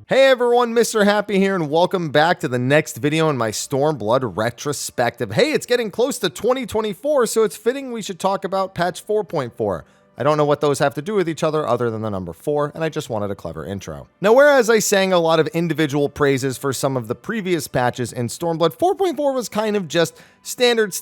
Hey everyone, Mr. Happy here, and welcome back to the next video in my Stormblood retrospective. Hey, it's getting close to 2024, so it's fitting we should talk about patch 4.4. I don't know what those have to do with each other other than the number 4, and I just wanted a clever intro. Now, whereas I sang a lot of individual praises for some of the previous patches in Stormblood, 4.4 was kind of just standard.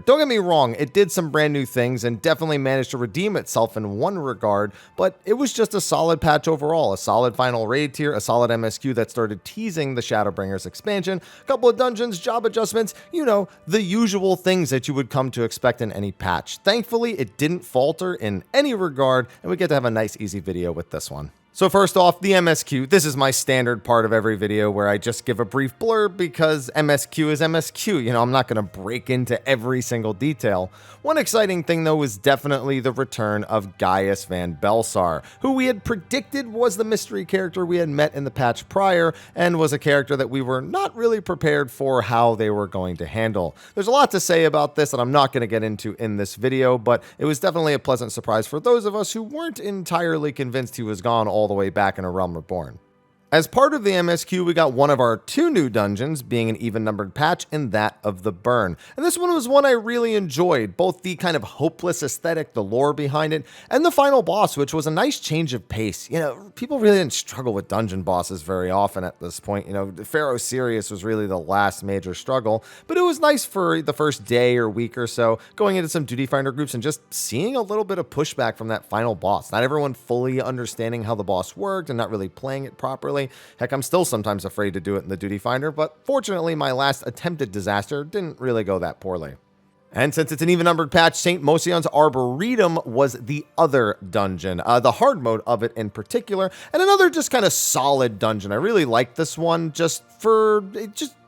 Don't get me wrong, it did some brand new things and definitely managed to redeem itself in one regard, but it was just a solid patch overall, a solid final raid tier, a solid MSQ that started teasing the Shadowbringers expansion, a couple of dungeons, job adjustments, you know, the usual things that you would come to expect in any patch. Thankfully, it didn't falter in any regard, and we get to have a nice easy video with this one. So first off, the MSQ. This is my standard part of every video where I just give a brief blurb because MSQ is MSQ. You know, I'm not going to break into every single detail. One exciting thing, though, was definitely the return of Gaius Van Belsar, who we had predicted was the mystery character we had met in the patch prior, and was a character that we were not really prepared for how they were going to handle. There's a lot to say about this that I'm not going to get into in this video, but it was definitely a pleasant surprise for those of us who weren't entirely convinced he was gone all the way back in A Realm Reborn. As part of the MSQ, we got one of our 2 new dungeons, being an even-numbered patch, and that of the Burn. And this one was one I really enjoyed, both the kind of hopeless aesthetic, the lore behind it, and the final boss, which was a nice change of pace. You know, people really didn't struggle with dungeon bosses very often at this point. You know, Pharaoh Sirius was really the last major struggle, but it was nice for the first day or week or so, going into some duty finder groups and just seeing a little bit of pushback from that final boss. Not everyone fully understanding how the boss worked and not really playing it properly. Heck, I'm still sometimes afraid to do it in the duty finder, but fortunately my last attempted disaster didn't really go that poorly. And since it's an even-numbered patch, St. Mosion's Arboretum was the other dungeon, the hard mode of it in particular, and another just kind of solid dungeon. I really liked this one just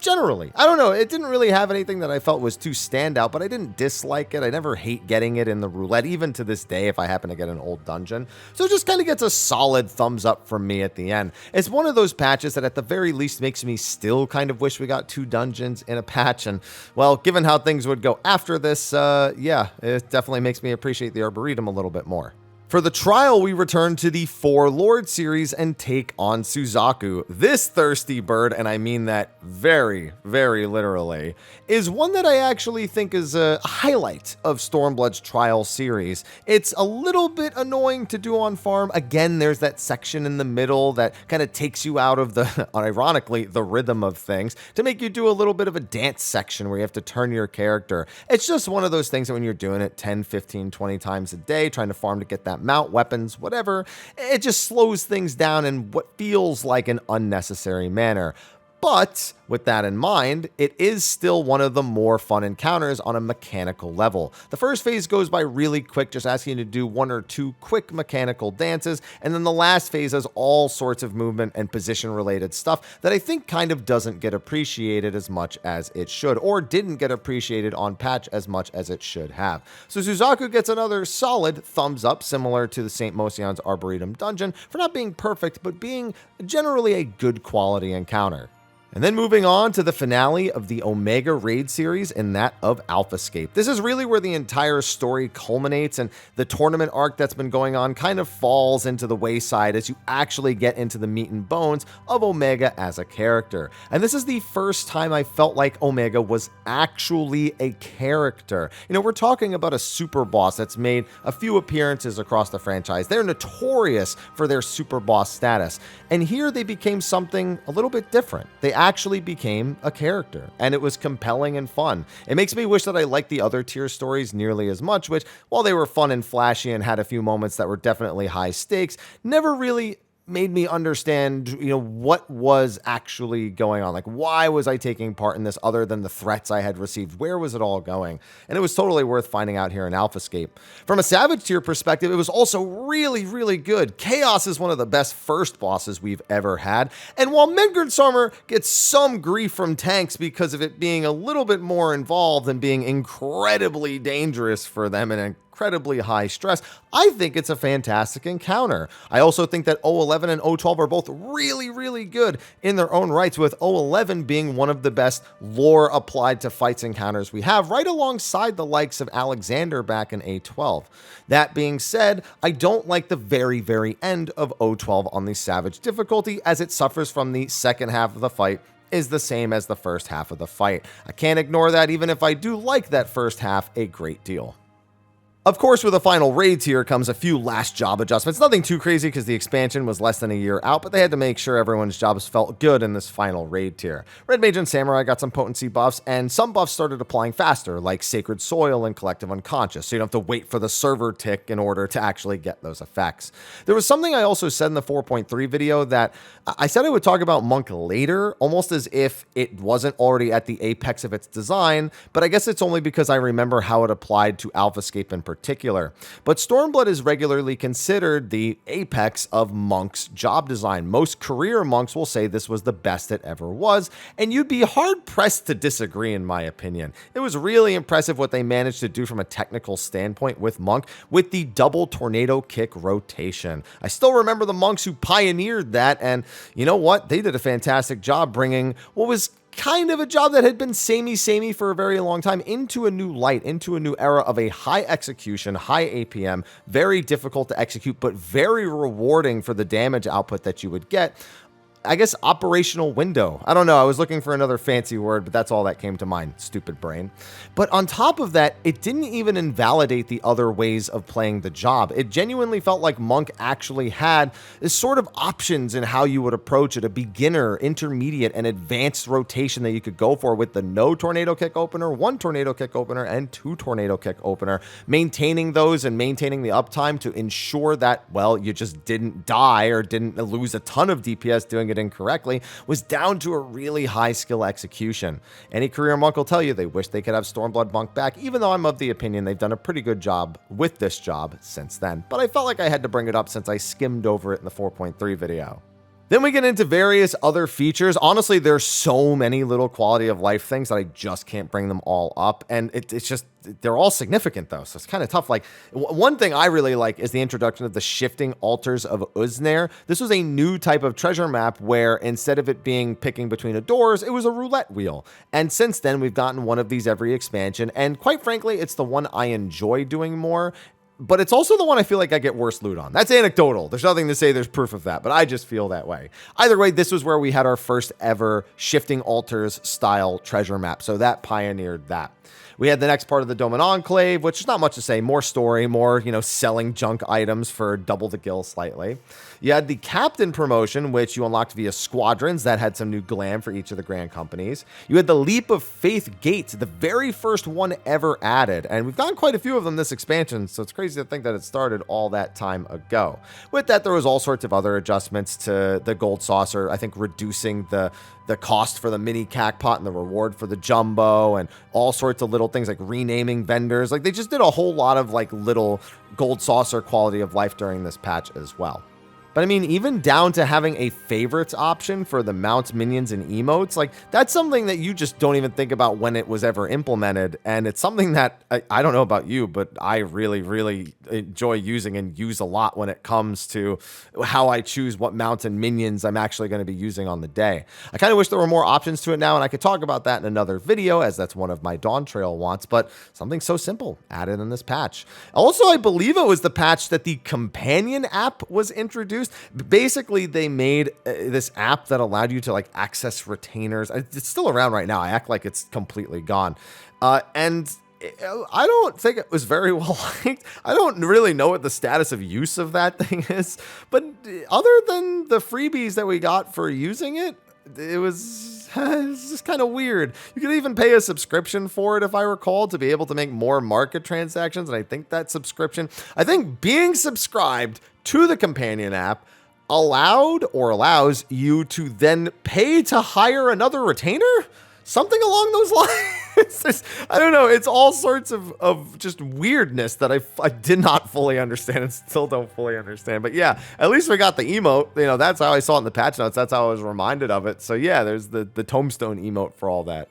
generally. I don't know, it didn't really have anything that I felt was too standout, but I didn't dislike it. I never hate getting it in the roulette, even to this day if I happen to get an old dungeon. So it just kind of gets a solid thumbs up from me at the end. It's one of those patches that at the very least makes me still kind of wish we got 2 dungeons in a patch, and well, given how things would go after this, yeah, it definitely makes me appreciate the Arboretum a little bit more. For the trial, we return to the Four Lord series and take on Suzaku. This thirsty bird, and I mean that very, very literally, is one that I actually think is a highlight of Stormblood's trial series. It's a little bit annoying to do on farm. Again, there's that section in the middle that kind of takes you out of the, ironically, the rhythm of things to make you do a little bit of a dance section where you have to turn your character. It's just one of those things that when you're doing it 10, 15, 20 times a day, trying to farm to get that mount, weapons, whatever, it just slows things down in what feels like an unnecessary manner. But with that in mind, it is still one of the more fun encounters on a mechanical level. The first phase goes by really quick, just asking you to do 1 or 2 quick mechanical dances, and then the last phase has all sorts of movement and position related stuff that I think kind of doesn't get appreciated as much as it should, or didn't get appreciated on patch as much as it should have. So Suzaku gets another solid thumbs up, similar to the St. Mosion's Arboretum dungeon, for not being perfect, but being generally a good quality encounter. And then moving on to the finale of the Omega Raid series and that of Alphascape. This is really where the entire story culminates, and the tournament arc that's been going on kind of falls into the wayside as you actually get into the meat and bones of Omega as a character. And this is the first time I felt like Omega was actually a character. You know, we're talking about a super boss that's made a few appearances across the franchise. They're notorious for their super boss status. And here they became something a little bit different. They actually became a character, and it was compelling and fun. It makes me wish that I liked the other tier stories nearly as much, which, while they were fun and flashy and had a few moments that were definitely high stakes, never really made me understand, you know, what was actually going on. Like, why was I taking part in this other than the threats I had received? Where was it all going? And it was totally worth finding out here in Alphascape. From a Savage tier perspective, it was also really, really good. Chaos is one of the best first bosses we've ever had. And while Midgardsormr gets some grief from tanks because of it being a little bit more involved and being incredibly dangerous for them and incredibly high stress, I think it's a fantastic encounter. I also think that 011 and 012 are both really, really good in their own rights, with 011 being one of the best lore applied to fights encounters we have, right alongside the likes of Alexander back in A12. That being said, I don't like the very, very end of 012 on the Savage difficulty, as it suffers from the second half of the fight is the same as the first half of the fight. I can't ignore that, even if I do like that first half a great deal. Of course, with the final raid tier comes a few last job adjustments. Nothing too crazy because the expansion was less than a year out, but they had to make sure everyone's jobs felt good in this final raid tier. Red Mage and Samurai got some potency buffs, and some buffs started applying faster, like Sacred Soil and Collective Unconscious, so you don't have to wait for the server tick in order to actually get those effects. There was something I also said in the 4.3 video that I said I would talk about Monk later, almost as if it wasn't already at the apex of its design, but I guess it's only because I remember how it applied to Alphascape in particular. But Stormblood is regularly considered the apex of Monk's job design. Most career monks will say this was the best it ever was, and you'd be hard-pressed to disagree in my opinion. It was really impressive what they managed to do from a technical standpoint with Monk, with the double tornado kick rotation. I still remember the monks who pioneered that, and you know what? They did a fantastic job bringing what was kind of a job that had been samey for a very long time into a new light, into a new era of a high execution, high APM, very difficult to execute, but very rewarding for the damage output that you would get. I guess operational window. I don't know. I was looking for another fancy word, but that's all that came to mind. Stupid brain. But on top of that, it didn't even invalidate the other ways of playing the job. It genuinely felt like Monk actually had this sort of options in how you would approach it, a beginner, intermediate, and advanced rotation that you could go for with the no tornado kick opener, 1 tornado kick opener, and 2 tornado kick opener. Maintaining those and maintaining the uptime to ensure that, well, you just didn't die or didn't lose a ton of DPS doing it incorrectly was down to a really high skill execution. Any career monk will tell you they wish they could have Stormblood Monk back, even though I'm of the opinion they've done a pretty good job with this job since then. But I felt like I had to bring it up since I skimmed over it in the 4.3 video. Then we get into various other features. Honestly, there's so many little quality of life things that I just can't bring them all up. And it's just, they're all significant though. So it's kind of tough. Like one thing I really like is the introduction of the shifting altars of Uznair. This was a new type of treasure map where instead of it being picking between doors, it was a roulette wheel. And since then we've gotten one of these every expansion. And quite frankly, it's the one I enjoy doing more. But it's also the one I feel like I get worse loot on. That's anecdotal. There's nothing to say there's proof of that, but I just feel that way. Either way, this was where we had our first ever shifting altars style treasure map. So that pioneered that. We had the next part of the Doman Enclave, which is not much to say. More story, more, selling junk items for double the gil slightly. You had the Captain promotion, which you unlocked via squadrons. That had some new glam for each of the grand companies. You had the Leap of Faith Gates, the very first one ever added. And we've gotten quite a few of them this expansion, so it's crazy to think that it started all that time ago. With that, there was all sorts of other adjustments to the Gold Saucer. I think reducing the cost for the mini Cacpot and the reward for the Jumbo, and all sorts of little things like renaming vendors. Like they just did a whole lot of like little Gold Saucer quality of life during this patch as well. But I mean, even down to having a favorites option for the mounts, minions, and emotes, like that's something that you just don't even think about when it was ever implemented. And it's something that I don't know about you, but I really, really enjoy using and use a lot when it comes to how I choose what mounts and minions I'm actually going to be using on the day. I kind of wish there were more options to it now, and I could talk about that in another video, as that's one of my Dawn Trail wants, but something so simple added in this patch. Also, I believe it was the patch that the companion app was introduced. Basically, they made this app that allowed you to like access retainers. It's still around right now. I act like it's completely gone. And I don't think it was very well liked. I don't really know what the status of use of that thing is. But other than the freebies that we got for using it, it was just kind of weird. You could even pay a subscription for it, if I recall, to be able to make more market transactions. And I think that subscription, I think being subscribed to the companion app allows you to then pay to hire another retainer? Something along those lines. I don't know. It's all sorts of just weirdness that I did not fully understand and still don't fully understand. But yeah, at least we got the emote. That's how I saw it in the patch notes. That's how I was reminded of it. So yeah, there's the tombstone emote for all that.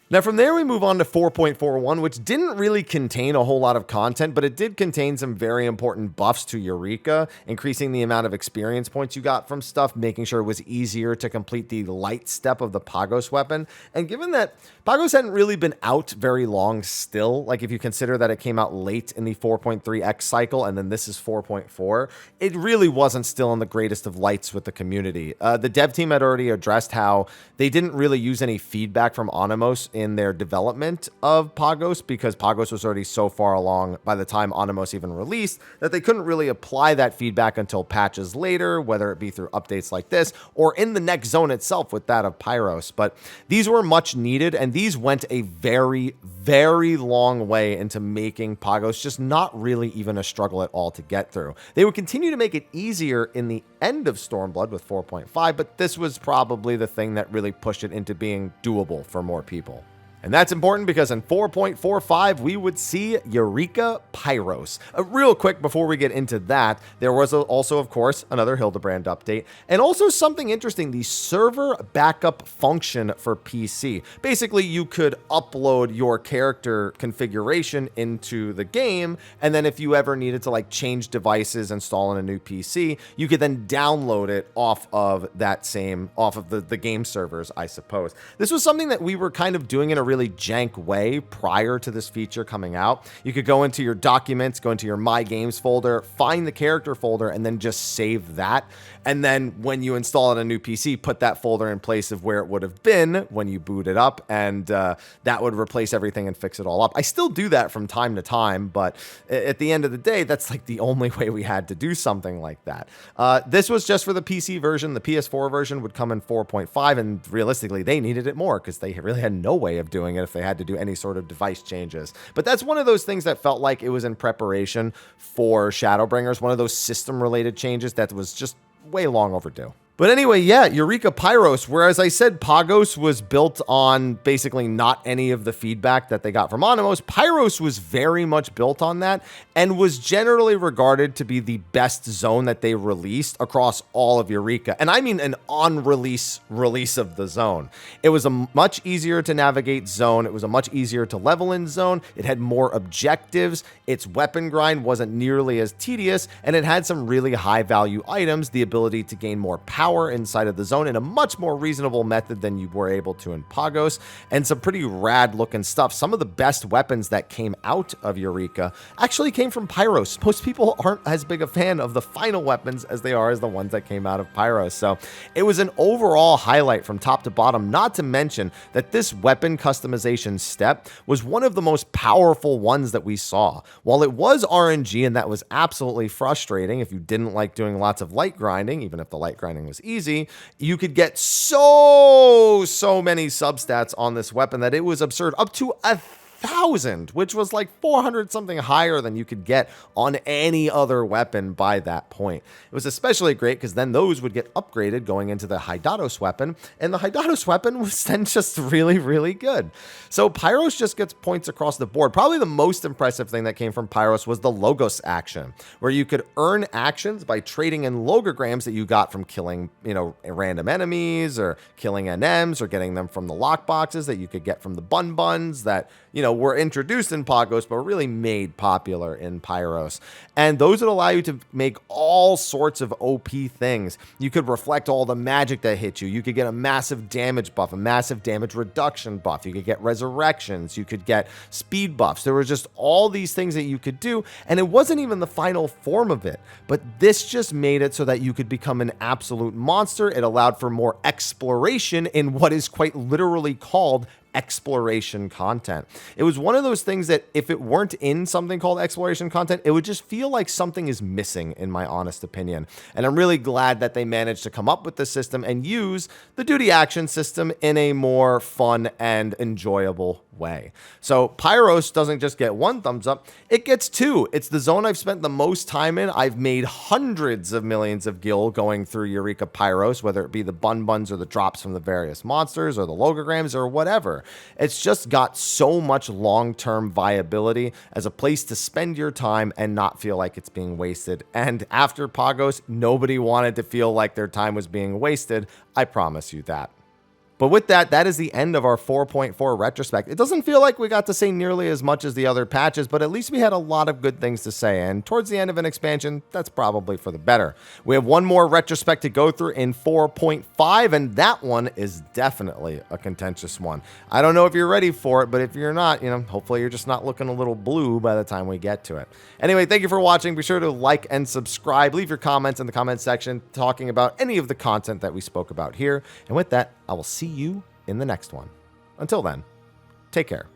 Now from there we move on to 4.41, which didn't really contain a whole lot of content, but it did contain some very important buffs to Eureka, increasing the amount of experience points you got from stuff, making sure it was easier to complete the light step of the Pagos weapon. And given that Pagos hadn't really been out very long still, like if you consider that it came out late in the 4.3x cycle and then this is 4.4, it really wasn't still in the greatest of lights with the community. The dev team had already addressed how they didn't really use any feedback from Onimos in their development of Pagos because Pagos was already so far along by the time Onimos even released that they couldn't really apply that feedback until patches later, whether it be through updates like this or in the next zone itself with that of Pyros. But these were much needed, and these went a very, very long way into making Pagos just not really even a struggle at all to get through. They would continue to make it easier in the end of Stormblood with 4.5, but this was probably the thing that really pushed it into being doable for more people. And that's important because in 4.45, we would see Eureka Pyros. Real quick before we get into that, there was also, of course, another Hildebrand update. And also something interesting, the server backup function for PC. Basically, you could upload your character configuration into the game, and then if you ever needed to like change devices, install in a new PC, you could then download it off of the game servers, I suppose. This was something that we were kind of doing in a really jank way prior to this feature coming out. You could go into your documents, go into your My Games folder, find the character folder, and then just save that. And then when you install it on a new PC, put that folder in place of where it would have been when you boot it up, and that would replace everything and fix it all up. I still do that from time to time, but at the end of the day, that's like the only way we had to do something like that. This was just for the PC version. The PS4 version would come in 4.5, and realistically, they needed it more because they really had no way of doing it if they had to do any sort of device changes. But that's one of those things that felt like it was in preparation for Shadowbringers, one of those system-related changes that was just way long overdue. But anyway, yeah, Eureka Pyros, whereas I said Pagos was built on basically not any of the feedback that they got from Onimos, Pyros was very much built on that and was generally regarded to be the best zone that they released across all of Eureka. And I mean an on-release release of the zone. It was a much easier to navigate zone. It was a much easier to level in zone. It had more objectives. Its weapon grind wasn't nearly as tedious, and it had some really high-value items, the ability to gain more power inside of the zone in a much more reasonable method than you were able to in Pagos, and some pretty rad looking stuff. Some of the best weapons that came out of Eureka actually came from Pyros. Most people aren't as big a fan of the final weapons as they are as the ones that came out of Pyros. So it was an overall highlight from top to bottom, not to mention that this weapon customization step was one of the most powerful ones that we saw. While it was RNG, and that was absolutely frustrating if you didn't like doing lots of light grinding, even if the light grinding was easy, you could get so many substats on this weapon that it was absurd, up to 1,000, which was like 400 something higher than you could get on any other weapon by that point. It was especially great because then those would get upgraded going into the Hydatos weapon, and the Hydatos weapon was then just really, really good. So Pyros just gets points across the board. Probably the most impressive thing that came from Pyros was the Logos action, where you could earn actions by trading in logograms that you got from killing, random enemies or killing NMs or getting them from the lockboxes that you could get from the bun buns that, were introduced in Pagos, but were really made popular in Pyros. And those would allow you to make all sorts of OP things. You could reflect all the magic that hit you. You could get a massive damage buff, a massive damage reduction buff. You could get resurrections. You could get speed buffs. There were just all these things that you could do, and it wasn't even the final form of it. But this just made it so that you could become an absolute monster. It allowed for more exploration in what is quite literally called exploration content. It was one of those things that if it weren't in something called exploration content, it would just feel like something is missing, in my honest opinion. And I'm really glad that they managed to come up with this system and use the duty action system in a more fun and enjoyable way. So Pyros doesn't just get one thumbs up, it gets two. It's the zone I've spent the most time in. I've made hundreds of millions of gil going through Eureka Pyros, whether it be the bun buns or the drops from the various monsters or the logograms or whatever. It's just got so much long-term viability as a place to spend your time and not feel like it's being wasted. And after Pagos, nobody wanted to feel like their time was being wasted. I promise you that. But with that, that is the end of our 4.4 retrospect. It doesn't feel like we got to say nearly as much as the other patches, but at least we had a lot of good things to say. And towards the end of an expansion, that's probably for the better. We have one more retrospect to go through in 4.5, and that one is definitely a contentious one. I don't know if you're ready for it, but if you're not, hopefully you're just not looking a little blue by the time we get to it. Anyway, thank you for watching. Be sure to like and subscribe. Leave your comments in the comment section talking about any of the content that we spoke about here. And with that, I will see you in the next one. Until then, take care.